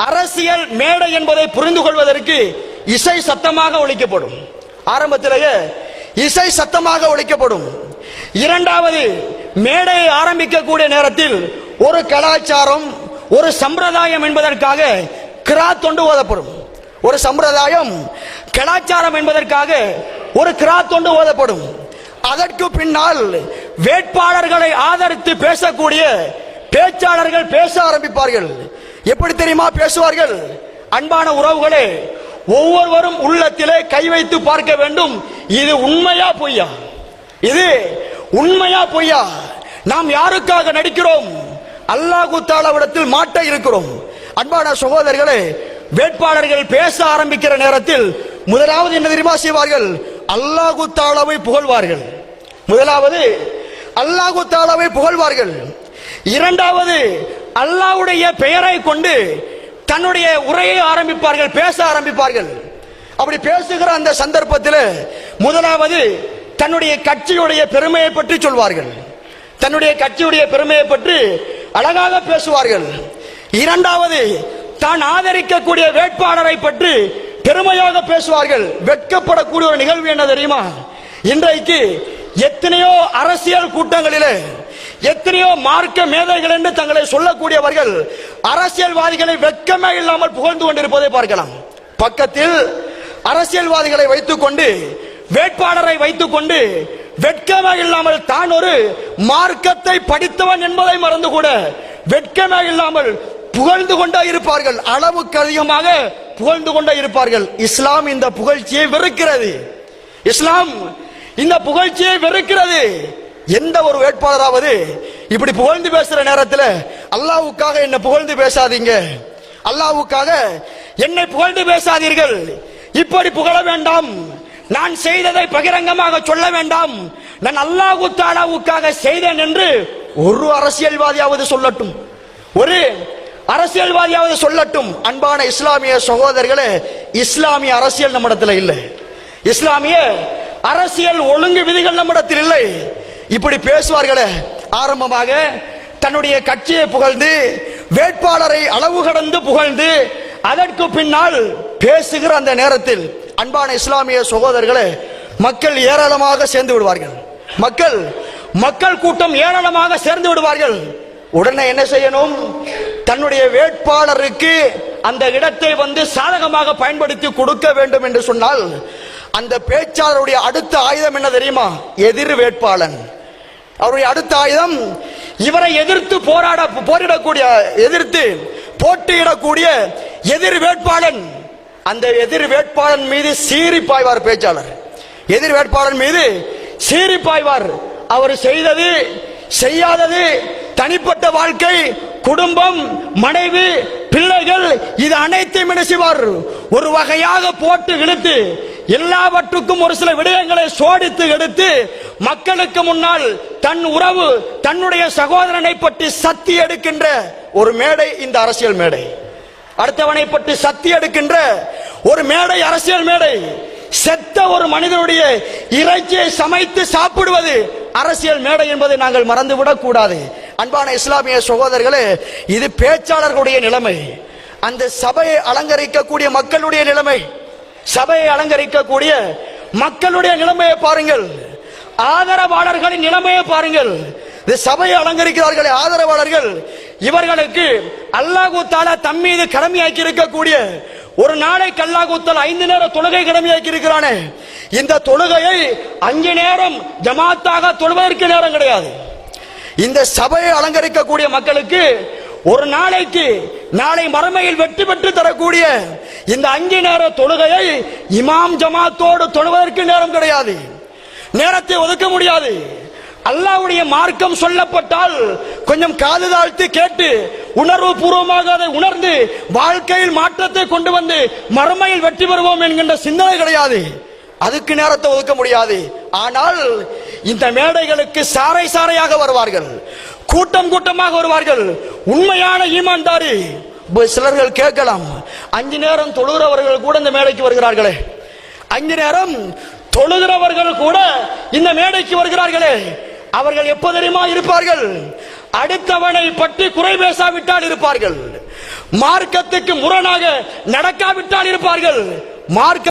அரசியல் மேடை என்பதை புரிந்து கொள்வதற்கு இசை சத்தமாக ஒலிக்கப்படும். ஆரம்பத்திலேயே இசை சத்தமாக ஒலிக்கப்படும். இரண்டாவது, மேடையை ஆரம்பிக்கக்கூடிய நேரத்தில் ஒரு கலாச்சாரம், ஒரு சம்பிரதாயம் என்பதற்காக கிராத் தொண்டு ஓதப்படும். ஒரு சம்பிரதாயம், கலாச்சாரம் என்பதற்காக ஒரு கிராத் தொண்டு ஓதப்படும். அதற்கு பின்னால் வேட்பாளர்களை ஆதரித்து பேசக்கூடிய பேச்சாளர்கள் பேச ஆரம்பிப்பார்கள். எப்படி தெரியுமா பேசுவார்கள்? அன்பான உறவுகளே, ஒவ்வொருவரும் உள்ளத்திலே கை வைத்து பார்க்க வேண்டும். இது உண்மையா பொய்யா? இது உண்மையா பொய்யா? நாம் யாருக்காக நடிக்கிறோம்? அல்லாஹ் தஆலாவிடத்தில் மாட்ட இருக்கிறோம். அன்பான சகோதரர்களே, வேட்பாளர்கள் பேச ஆரம்பிக்கிற நேரத்தில் முதலாவது என்ன தெரியுமா செய்வார்கள்? அல்லாஹ் தஆலாவை புகழ்வார்கள். முதலாவது அல்லாஹ் தஆலாவை புகழ்வார்கள். இரண்டாவது, அல்லாஹ்வுடைய பெயரை கொண்டு தன்னுடைய உரையை ஆரம்பிப்பார்கள், பேச ஆரம்பிப்பார்கள். அப்படி பேசுகிற அந்த சந்தர்ப்பத்தில் முதலாவது தன்னுடைய கட்சியுடைய பெருமையை பற்றி சொல்வார்கள். தன்னுடைய கட்சியுடைய பெருமையை பற்றி அழகாக பேசுவார்கள். இரண்டாவது, தான் ஆதரிக்கக்கூடிய வேட்பாளரை பற்றி பெருமையாக பேசுவார்கள். வெட்கப்படக்கூடிய ஒரு நிகழ்வு என்ன தெரியுமா? இன்றைக்கு எத்தனையோ அரசியல் கூட்டங்களிலே எத்தனையோ மார்க்க மேதைகள் என்று தங்களை சொல்லக்கூடியவர்கள் அரசியல்வாதிகளை வெட்கமே இல்லாமல் புகழ்ந்து கொண்டிருப்பதை பார்க்கலாம். பக்கத்தில் அரசியல்வாதிகளை வைத்துக் கொண்டு, வேட்பாளரை வைத்துக் கொண்டு வெட்கமே இல்லாமல் தான் ஒரு மார்க்கத்தை படித்தவன் என்பதை மறந்து கூட வெட்கமே இல்லாமல் புகழ்ந்து கொண்டே இருப்பார்கள். அளவுக்கு அதிகமாக புகழ்ந்து கொண்டே இருப்பார்கள். இஸ்லாம் இந்த புகழ்ச்சியை வெறுக்கிறது. இஸ்லாம் இந்த புகழ்ச்சியை வெறுக்கிறது. எந்த ஒரு வேட்பாளராவது இப்படி புகழ்ந்து பேசுற நேரத்தில் அல்லாஹ்வுக்காக என்ன புகழ்ந்து பேசாதீங்க, அல்லாஹ்வுக்காக என்னை புகழ்ந்து பேசாதீர்கள், இப்படி புகழ வேண்டாம், நான் செய்ததை பகிரங்கமாக சொல்ல வேண்டாம், நான் அல்லாஹ் தஆலாவுக்காக செய்தேன் என்று ஒரு அரசியல்வாதியாவது சொல்லட்டும், ஒரு அரசியல்வாதியாவது சொல்லட்டும். அன்பான இஸ்லாமிய சகோதரர்களே, இஸ்லாமிய அரசியல் நம்மிடத்தில் இல்லை. இஸ்லாமிய அரசியல் ஒழுங்கு விதிகள் நம்மிடத்தில் இல்லை. இப்படி பேசுவார்களே, ஆரம்பமாக தன்னுடைய கட்சியை புகழ்ந்து வேட்பாளரை அளவு கடந்து புகழ்ந்து அதற்கு பின்னால் பேசுகிற அந்த நேரத்தில் அன்பான இஸ்லாமிய சகோதரர்களே, மக்கள் ஏராளமாக சேர்ந்து விடுவார்கள். மக்கள் கூட்டம் ஏராளமாக சேர்ந்து விடுவார்கள். உடனே என்ன செய்யணும்? தன்னுடைய வேட்பாளருக்கு அந்த இடத்தை வந்து சாதகமாக பயன்படுத்தி கொடுக்க வேண்டும் என்று சொன்னால் அந்த பேச்சாளருடைய அடுத்த ஆயுதம் என்ன தெரியுமா? எதிர் வேட்பாளன். அவருடைய அடுத்த ஆயுதம் இவரை எதிர்த்து எதிர்த்து போட்டியிடக்கூடிய எதிர் வேட்பாளன். அந்த எதிர் வேட்பாளன் மீது சீறி பாய்வார் பேச்சாளர். எதிர் வேட்பாளன் மீது சீறி பாய்வார். அவர் செய்தது செய்யாதது, தனிப்பட்ட வாழ்க்கை, குடும்பம், மனைவி, பிள்ளைகள், இது அனைத்தையும் என்ன செய்வார்? ஒரு வகையாக போட்டு இழுத்து எல்லாவற்றுக்கும் ஒரு சில விடயங்களை சோடித்து எடுத்து மக்களுக்கு முன்னால் தன் உறவு, தன்னுடைய சகோதரனை பற்றி சத்தி எடுக்கின்ற ஒரு மேடை இந்த அரசியல் மேடை. அடுத்தவனை பற்றி சத்தி எடுக்கின்ற ஒரு மேடை அரசியல் மேடை. செத்த ஒரு மனிதனுடைய இறைச்சியை சமைத்து சாப்பிடுவது அரசியல் மேடை என்பதை நாங்கள் மறந்துவிடக் கூடாது. அன்பான இஸ்லாமிய சகோதரர்களே, இது பேச்சாளர்களுடைய நிலைமை. அந்த சபையை அலங்கரிக்கக்கூடிய மக்களுடைய நிலைமை, சபையை அலங்கரிக்கக்கூடிய மக்களுடைய நிலைமையை பாருங்கள். ஆதரவாளர்களின் நிலைமையை பாருங்கள். இந்த சபையை அலங்கரிக்கிறார்களே ஆதரவாளர்கள், இவர்களுக்கு அல்லாஹ் தஆலா தம் மீது கடமையாக்கி இருக்கக்கூடிய ஒரு நாளைக்கு அல்லாஹ் தஆலா 5 நேர தொழுகை கடமையாக்கி இருக்கிறானே, இந்த தொழுகையை 5 நேரம் ஜமாத்தாக தொழுவதற்கு நேரம் கிடையாது. இந்த சபையை அலங்கரிக்கக்கூடிய மக்களுக்கு ஒரு நாளைக்கு நாளை மறுமையில் வெற்றி பெற்று தரக்கூடிய இந்த 5 நேர தொழுகையை இமாம் ஜமாத்தோடு தொழுவதற்கு நேரம் கிடையாது, நேரத்தை ஒதுக்க முடியாது. அல்லாஹ்வுடைய மார்க்கம் சொல்லப்பட்டால் கொஞ்சம் காது தாழ்த்தி கேட்டு உணர்வு பூர்வமாக அதை உணர்ந்து வாழ்க்கையில் மாற்றத்தை கொண்டு வந்து மறுமையில் வெற்றி பெறுவோம் என்கின்ற சிந்தனை கிடையாது. அதுக்கு நேரத்தை ஒதுக்க முடியாது. ஆனால் இந்த மேடைகளுக்கு சாறை சாறையாக வருவார்கள், கூட்டம் கூட்டமாக வருவார்கள். உண்மையான ஈமான்தாரி சிலர்கள் கேட்கலாம், 5 நேரம் தொழுகிறவர்கள் கூட இந்த மேடைக்கு வருகிறார்களே, 5 நேரம் தொழுகிறவர்கள் கூட இந்த மேடைக்கு வருகிறார்களே, அவர்கள் எப்போ தெரியுமா இருப்பார்கள்? அடுத்தவனை பற்றி குறை பேசாவிட்டால் இருப்பார்கள். மார்க்கத்துக்கு முரணாக நடக்காவிட்டால் இருப்பார்கள். மார்க்க